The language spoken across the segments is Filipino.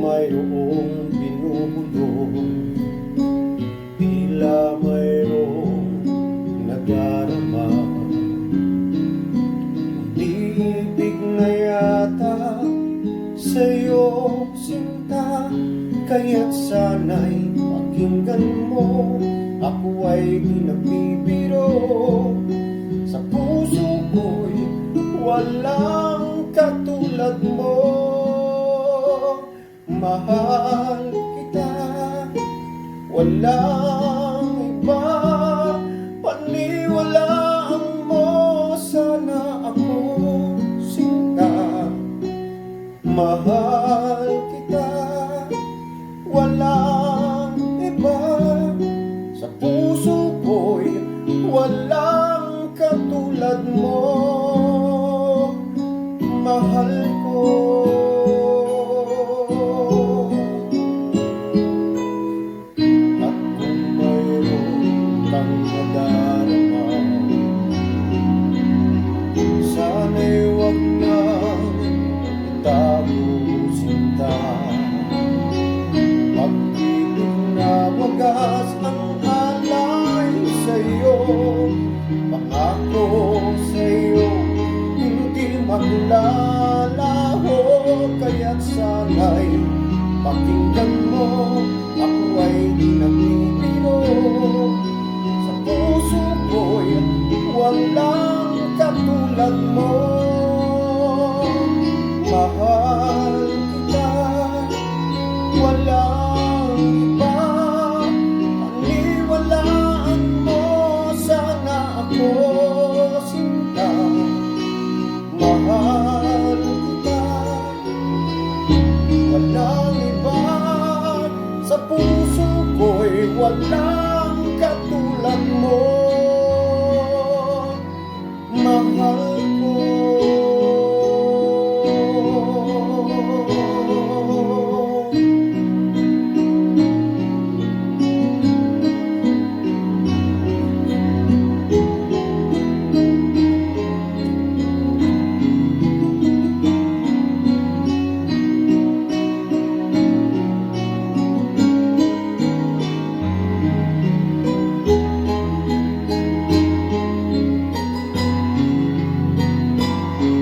mayroong binuhulong, tila mayroong nadarama. Umibig na yata sa'yo, sinta, kaya't sana'y pakinggan mo. Ako ay di nagbibiro, sa puso ko'y walang katulad mo. Mahal kita, walang iba, paniwalaan mo sana ako, sinta. Mahal kita, walang iba, sa puso ko'y walang katulad mo. Mahal ko, at kung mayroon kang nadarama, sana'y wag nang itago, sinta. Pag-ibig na wagas ang alay sa'yo, pangako sa'yo hindi maglalaho. Kaya't sana'y pakinggan mo, ako ay di nagbibiro, sa puso ko'y walang katulad mo. Mahal kita, walang iba, paniwalaan mo sana ako, sinta. Mahal kita, walang iba, sa puso ko'y walang katulad mo. Mahal ko,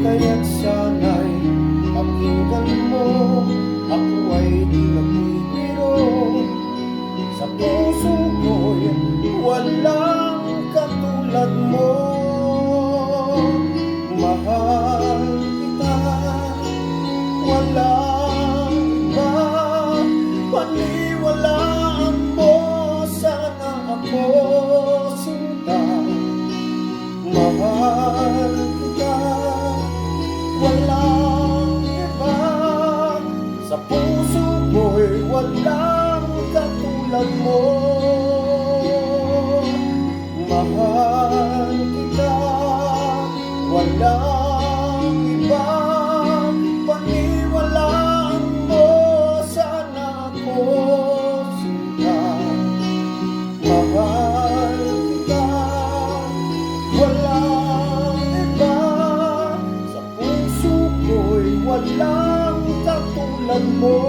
kaya't sana'y pakinggan mo, ako ay di nagbibiro, sa puso ko'y walang katulad mo. Mahal kita, walang iba, paniwalaan mo sana ako, sinta. Mahal kita, walang iba, sa puso ko'y walang katulad mo. Mahal kita, walang iba, paniwalaan mo sana ako, sinta. Mahal kita, walang iba, sa puso ko'y walang katulad mo.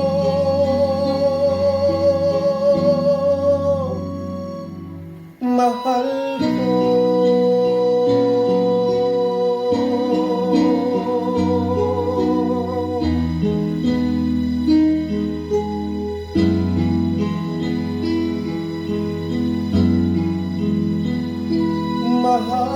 Mahal ko. Mahal